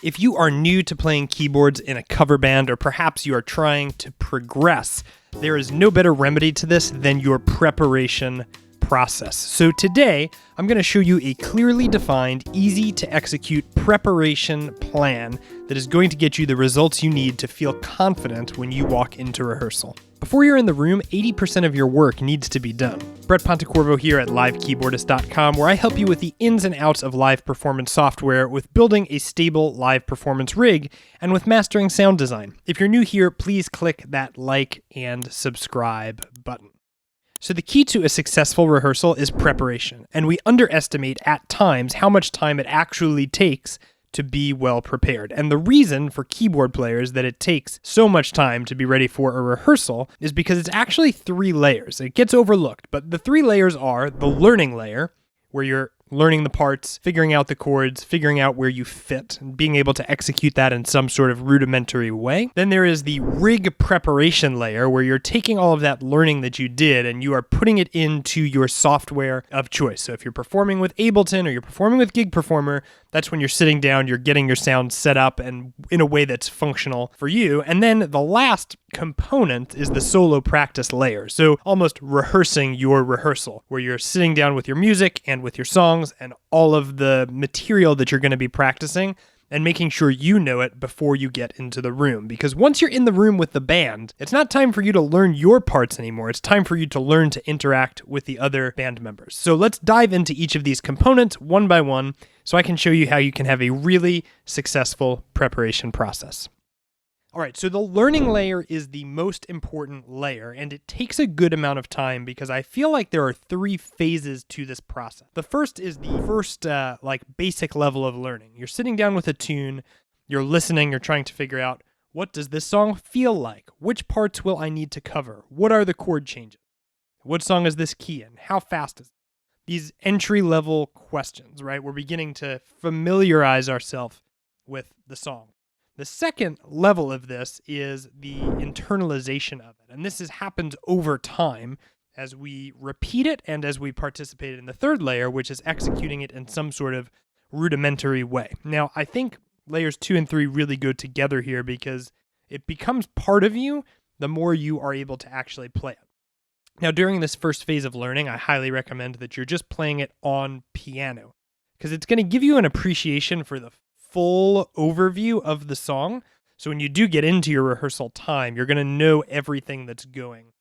If you are new to playing keyboards in a cover band, or perhaps you are trying to progress, there is no better remedy to this than your preparation process. So today, I'm going to show you a clearly defined, easy to execute preparation plan that is going to get you the results you need to feel confident when you walk into rehearsal. Before you're in the room, 80% of your work needs to be done. Brett Pontecorvo here at livekeyboardist.com, where I help you with the ins and outs of live performance software, with building a stable live performance rig, and with mastering sound design. If you're new here, please click that like and subscribe button. So the key to a successful rehearsal is preparation, and we underestimate at times how much time it actually takes to be well prepared. And the reason for keyboard players that it takes so much time to be ready for a rehearsal is because it's actually 3 layers. It gets overlooked, but the 3 layers are the learning layer, where you're learning the parts, figuring out the chords, figuring out where you fit, and being able to execute that in some sort of rudimentary way. Then there is the rig preparation layer, where you're taking all of that learning that you did and you are putting it into your software of choice. So if you're performing with Ableton or you're performing with Gig Performer, that's when you're sitting down, you're getting your sound set up and in a way that's functional for you. And then the last component is the solo practice layer. So almost rehearsing your rehearsal, where you're sitting down with your music and with your songs and all of the material that you're going to be practicing, and making sure you know it before you get into the room. Because once you're in the room with the band, it's not time for you to learn your parts anymore. It's time for you to learn to interact with the other band members. So let's dive into each of these components one by one, so I can show you how you can have a really successful preparation process. All right, so the learning layer is the most important layer, and it takes a good amount of time because I feel like there are 3 phases to this process. The first is the first basic level of learning. You're sitting down with a tune, you're listening, you're trying to figure out, what does this song feel like? Which parts will I need to cover? What are the chord changes? What song is this key in? How fast is it? These entry-level questions, right? We're beginning to familiarize ourselves with the song. The second level of this is the internalization of it. And this happens over time as we repeat it and as we participate in the third layer, which is executing it in some sort of rudimentary way. Now, I think layers 2 and 3 really go together here because it becomes part of you the more you are able to actually play it. Now, during this first phase of learning, I highly recommend that you're just playing it on piano, because it's going to give you an appreciation for the full overview of the song. So when you do get into your rehearsal time, you're going to know everything that's going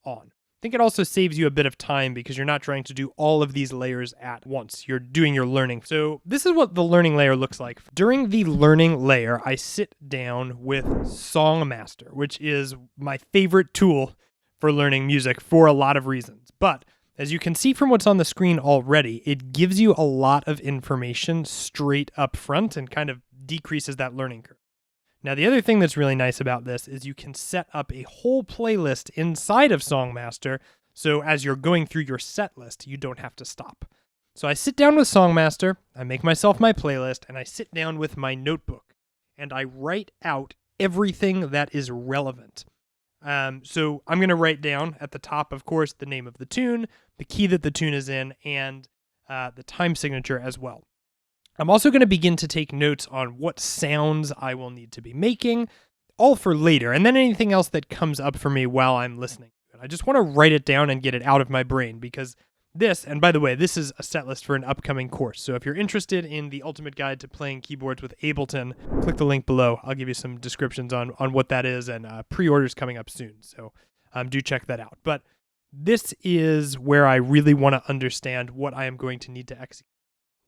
on. I think it also saves you a bit of time because you're not trying to do all of these layers at once. You're doing your learning. So this is what the learning layer looks like. During the learning layer, I sit down with Songmaster, which is my favorite tool for learning music for a lot of reasons. But as you can see from what's on the screen already, it gives you a lot of information straight up front and kind of decreases that learning curve. Now, the other thing that's really nice about this is you can set up a whole playlist inside of Songmaster, so as you're going through your set list, you don't have to stop. So I sit down with Songmaster, I make myself my playlist, and I sit down with my notebook, and I write out everything that is relevant. So I'm going to write down at the top, of course, the name of the tune, the key that the tune is in, and the time signature as well. I'm also going to begin to take notes on what sounds I will need to be making, all for later, and then anything else that comes up for me while I'm listening. I just want to write it down and get it out of my brain, because this, and by the way, this is a set list for an upcoming course. So if you're interested in the ultimate guide to playing keyboards with Ableton, click the link below. I'll give you some descriptions on what that is, and pre-orders coming up soon. So do check that out. But this is where I really want to understand what I am going to need to execute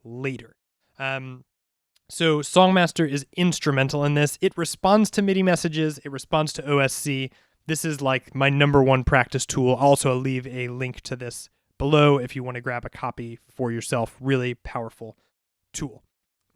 later. So Songmaster is instrumental in this. It responds to MIDI messages. It responds to OSC. This is like my #1 practice tool. I'll also leave a link to this below if you want to grab a copy for yourself. Really powerful tool.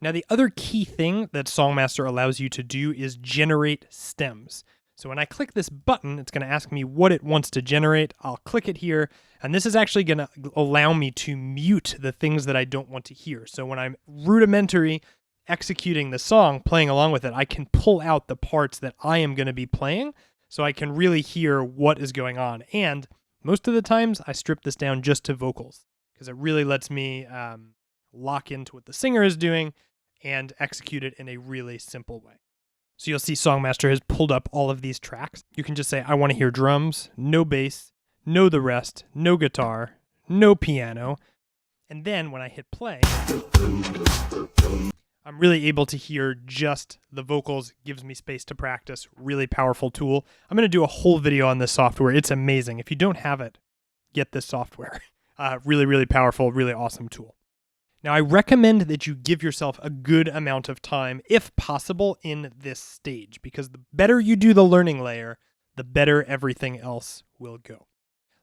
Now, the other key thing that Songmaster allows you to do is generate stems. So when I click this button, it's going to ask me what it wants to generate. I'll click it here, and this is actually going to allow me to mute the things that I don't want to hear. So when I'm rudimentary executing the song, playing along with it, I can pull out the parts that I am going to be playing so I can really hear what is going on. And most of the times, I strip this down just to vocals because it really lets me lock into what the singer is doing and execute it in a really simple way. So you'll see Songmaster has pulled up all of these tracks. You can just say, I want to hear drums, no bass, no the rest, no guitar, no piano. And then when I hit play, I'm really able to hear just the vocals, gives me space to practice, really powerful tool. I'm going to do a whole video on this software. It's amazing. If you don't have it, get this software. Really, really powerful, really awesome tool. Now, I recommend that you give yourself a good amount of time, if possible, in this stage, because the better you do the learning layer, the better everything else will go.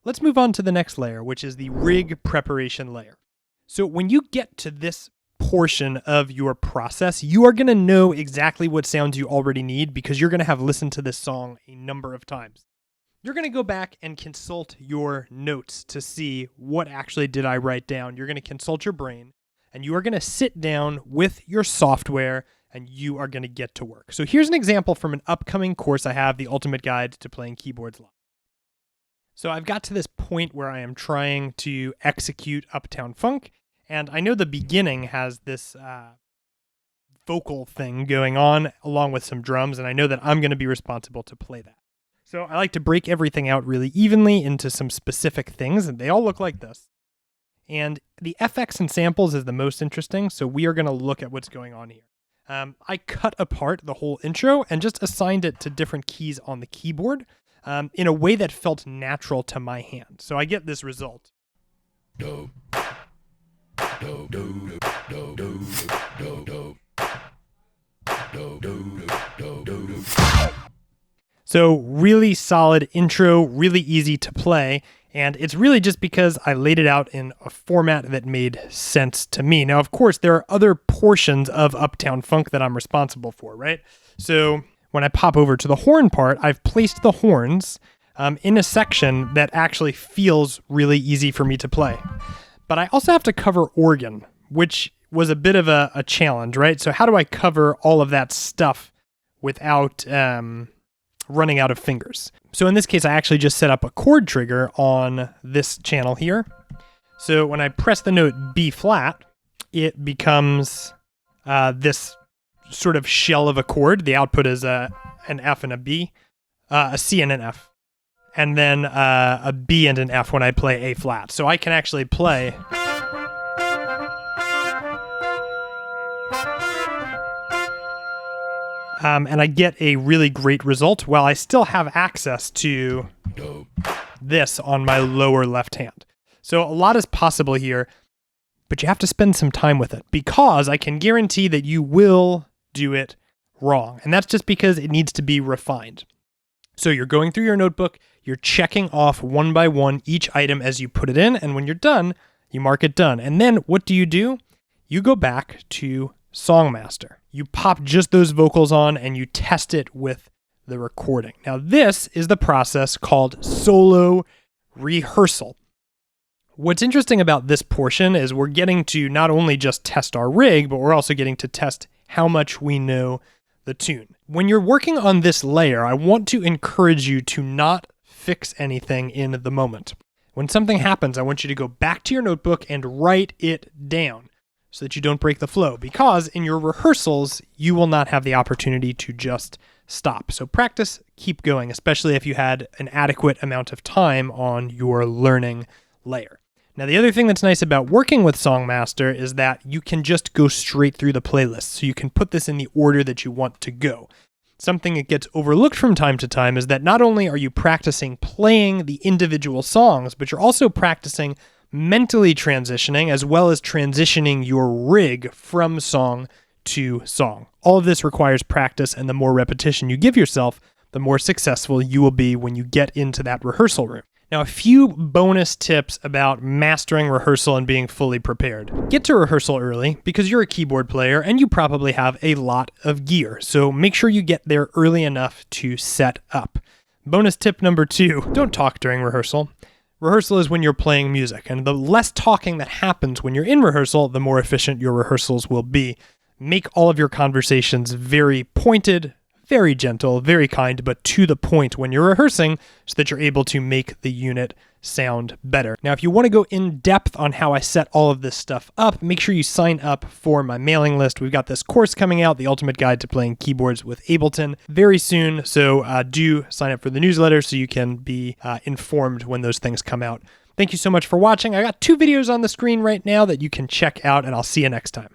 Let's move on to the next layer, which is the rig preparation layer. So when you get to this portion of your process, you are going to know exactly what sounds you already need because you're going to have listened to this song a number of times. You're going to go back and consult your notes to see what actually did I write down. You're going to consult your brain, and you are going to sit down with your software, and you are going to get to work. So here's an example from an upcoming course I have, The Ultimate Guide to Playing Keyboards Live. So I've got to this point where I am trying to execute Uptown Funk, and I know the beginning has this vocal thing going on along with some drums, and I know that I'm going to be responsible to play that. So I like to break everything out really evenly into some specific things, and they all look like this. And the FX and samples is the most interesting, so we are going to look at what's going on here. I cut apart the whole intro and just assigned it to different keys on the keyboard in a way that felt natural to my hand. So I get this result. So really solid intro, really easy to play, and it's really just because I laid it out in a format that made sense to me. Now, of course, there are other portions of Uptown Funk that I'm responsible for, right? So when I pop over to the horn part, I've placed the horns in a section that actually feels really easy for me to play. But I also have to cover organ, which was a bit of a challenge, right? So how do I cover all of that stuff without running out of fingers? So in this case, I actually just set up a chord trigger on this channel here. So when I press the note B flat, it becomes this sort of shell of a chord. The output is an F and a B, a C and an F, and then a B and an F when I play A flat. So I can actually play and I get a really great result while I still have access to this on my lower left hand. So a lot is possible here, but you have to spend some time with it because I can guarantee that you will do it wrong. And that's just because it needs to be refined. So you're going through your notebook, you're checking off one by one each item as you put it in, and when you're done, you mark it done. And then what do? You go back to Songmaster. You pop just those vocals on and you test it with the recording. Now this is the process called solo rehearsal. What's interesting about this portion is we're getting to not only just test our rig, but we're also getting to test how much we know the tune. When you're working on this layer, I want to encourage you to not fix anything in the moment. When something happens, I want you to go back to your notebook and write it down so that you don't break the flow, because in your rehearsals, you will not have the opportunity to just stop. So practice, keep going, especially if you had an adequate amount of time on your learning layer. Now, the other thing that's nice about working with Songmaster is that you can just go straight through the playlist. So you can put this in the order that you want to go. Something that gets overlooked from time to time is that not only are you practicing playing the individual songs, but you're also practicing mentally transitioning as well as transitioning your rig from song to song. All of this requires practice, and the more repetition you give yourself, the more successful you will be when you get into that rehearsal room. Now, a few bonus tips about mastering rehearsal and being fully prepared. Get to rehearsal early because you're a keyboard player and you probably have a lot of gear. So make sure you get there early enough to set up. Bonus tip number 2, don't talk during rehearsal. Rehearsal is when you're playing music, and the less talking that happens when you're in rehearsal, the more efficient your rehearsals will be. Make all of your conversations very pointed, very gentle, very kind, but to the point when you're rehearsing so that you're able to make the unit sound better. Now, if you want to go in depth on how I set all of this stuff up, make sure you sign up for my mailing list. We've got this course coming out, The Ultimate Guide to Playing Keyboards with Ableton, very soon. So do sign up for the newsletter so you can be informed when those things come out. Thank you so much for watching. I got 2 videos on the screen right now that you can check out, and I'll see you next time.